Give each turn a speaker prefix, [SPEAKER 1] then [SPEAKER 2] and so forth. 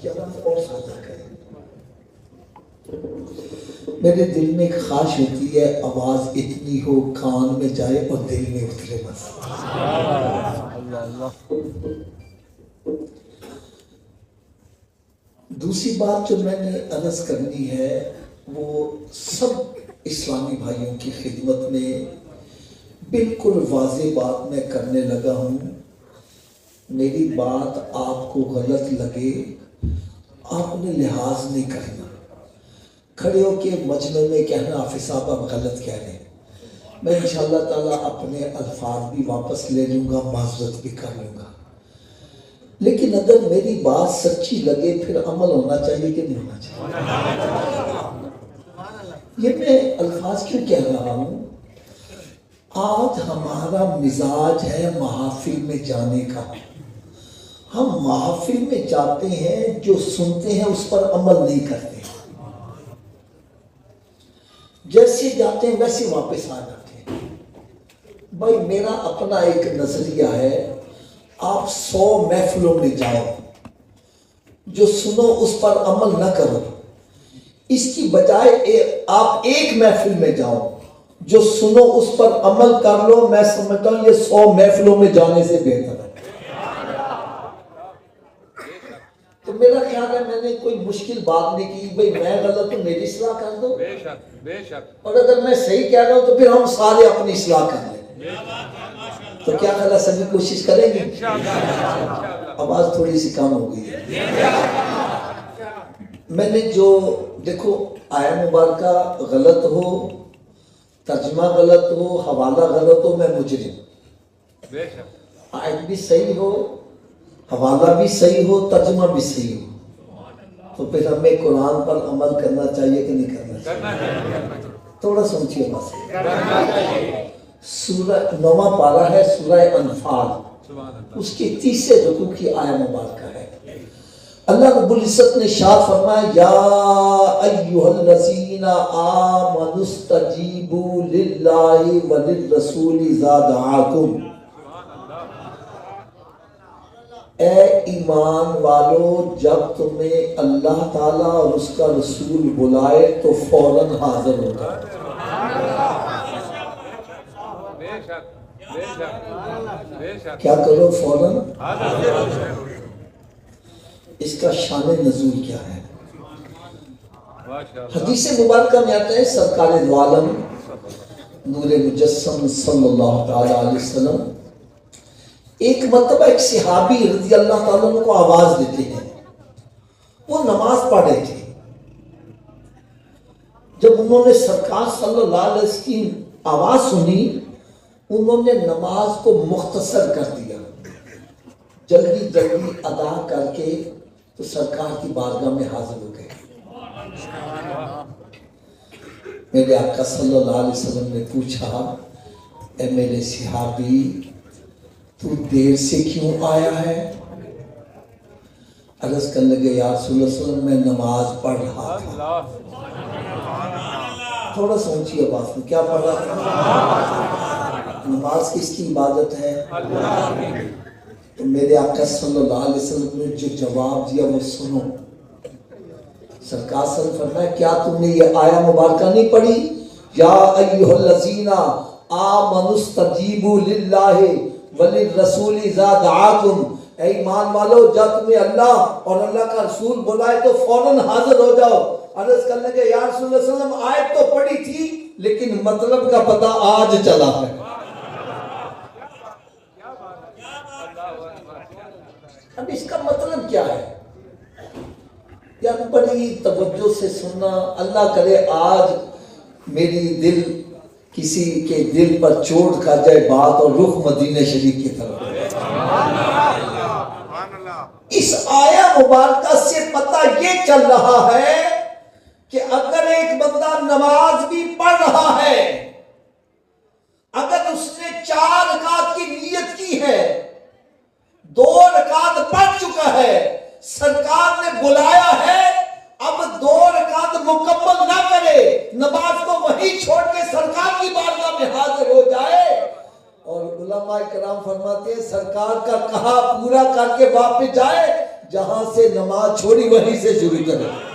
[SPEAKER 1] کی آواز اور سادہ کریں. میرے دل میں ایک خواہش ہوتی ہے آواز اتنی ہو کان میں جائے اور دل میں اترے بس. دوسری بات جو میں نے عرض کرنی ہے وہ سب اسلامی بھائیوں کی خدمت میں بالکل واضح بات میں کرنے لگا ہوں. میری بات آپ کو غلط لگے آپ نے لحاظ نہیں کرنا. کھڑے ہو کے مجمع میں کہنا حافظ صاحب آپ غلط کہہ رہے ہیں. میں انشاءاللہ تعالیٰ اپنے الفاظ بھی واپس لے لوں گا معذرت بھی کر لوں گا. لیکن اگر میری بات سچی لگے پھر عمل ہونا چاہیے کہ نہیں ہونا چاہیے. یہ میں الفاظ کیوں کہہ رہا ہوں؟ آج ہمارا مزاج ہے محافل میں جانے کا. ہم محافل میں جاتے ہیں جو سنتے ہیں اس پر عمل نہیں کرتے. جیسے جاتے ہیں ویسے واپس آ جاتے ہیں. بھائی میرا اپنا ایک نظریہ ہے آپ 100 محفلوں میں جاؤ جو سنو اس پر عمل نہ کرو. اس کی بجائے آپ ایک محفل میں جاؤ جو سنو اس پر عمل کر لو. میں سمجھتا ہوں یہ 100 محفلوں میں جانے سے بہتر ہے. تو میرا خیال ہے میں نے کوئی مشکل بات نہیں کی. بھئی میں غلط ہوں میری اصلاح کر دو. بے شک بے شک. اور اگر میں صحیح کہہ رہا ہوں تو پھر ہم سارے اپنی اصلاح کر لیں. تو کیا خیال ہے سبھی کوشش کریں گے؟ آواز تھوڑی سی کم ہو گئی ہے. میں نے جو دیکھو آیہ مبارکہ غلط ہو ترجمہ غلط ہو حوالہ غلط ہو میں مجرم. آیت بھی صحیح ہو حوالہ بھی صحیح ہو ترجمہ بھی صحیح ہو تو پھر ہمیں قرآن پر عمل کرنا چاہیے کہ نہیں کرنا چاہیے؟ تھوڑا سوچیے بس. سورہ 9واں پارہ ہے سورہ انفال اس کی 30 رکوع کی آیہ مبارکہ ہے. اللہ رب العزت نے ارشاد فرمایا یا ایھا الذین آمنوا استجیبوا للہ وللرسول اذا دعاکم. اے ایمان والو جب تمہیں اللہ تعالیٰ اور اس کا رسول بلائے تو فوراً حاضر ہو جاؤ. کیا کرو فوراً. اس کا شان نزول کیا ہے؟ حدیث مبارکہ میں آتا ہے سرکار دو عالم نور مجسم صلی اللہ تعالیٰ علیہ وسلم ایک مرتبہ ایک صحابی رضی اللہ تعالیٰ عنہ کو آواز دیتے ہیں. وہ نماز پڑھ رہے تھے. جب انہوں نے سرکار صلی اللہ علیہ وسلم کی آواز سنی انہوں نے نماز کو مختصر کر دیا جلدی جلدی ادا کر کے تو سرکار کی بارگاہ میں حاضر ہو گئے. میرے آقا صلی اللہ علیہ وسلم نے پوچھا اے میرے صحابی تو دیر سے کیوں آیا ہے؟ عرض کرنے لگے یا رسول اللہ صلی اللہ علیہ وسلم میں نماز پڑھ رہا تھا. تھوڑا سوچیے بات میں کیا پڑھ رہا تھا؟ نماز کس کی عبادت ہے؟ تو میرے آقا صلی اللہ علیہ وسلم نے جو جواب دیا وہ سنو. سرکار صلی اللہ علیہ وسلم فرمایا کیا تم نے یہ آیہ مبارکہ نہیں پڑھی یا ایھا الذین آمنوا استجیبوا للہ وللرسول اذا دعاکم. اے ایمان والو جب تمہیں اللہ اور اللہ کا رسول بلائے تو فوراً حاضر ہو جاؤ. عرض کرنے کے یا رسول اللہ صلی اللہ علیہ وسلم آیت تو پڑھی تھی لیکن مطلب کا پتہ آج چلا ہے. اب اس کا مطلب کیا ہے؟ یار بڑی توجہ سے سننا. اللہ کرے آج میری دل کسی کے دل پر چوٹ کر جائے بات اور رخ مدینہ شریف کی طرف. اس آیہ مبارکہ سے پتہ یہ چل رہا ہے کہ اگر ایک بندہ نماز بھی پڑھ رہا ہے اگر اس نے 4 رکعت کی نیت کی ہے 2 رکعت پڑھ چکا ہے سرکار نے بلایا ہے اب 2 رکعت مکمل نہ کرے نماز کو وہیں چھوڑ کے سرکار کی بارگاہ میں حاضر ہو جائے. اور علماء کرام فرماتے ہیں سرکار کا کہا پورا کر کے واپس جائے جہاں سے نماز چھوڑی وہیں سے شروع کریں.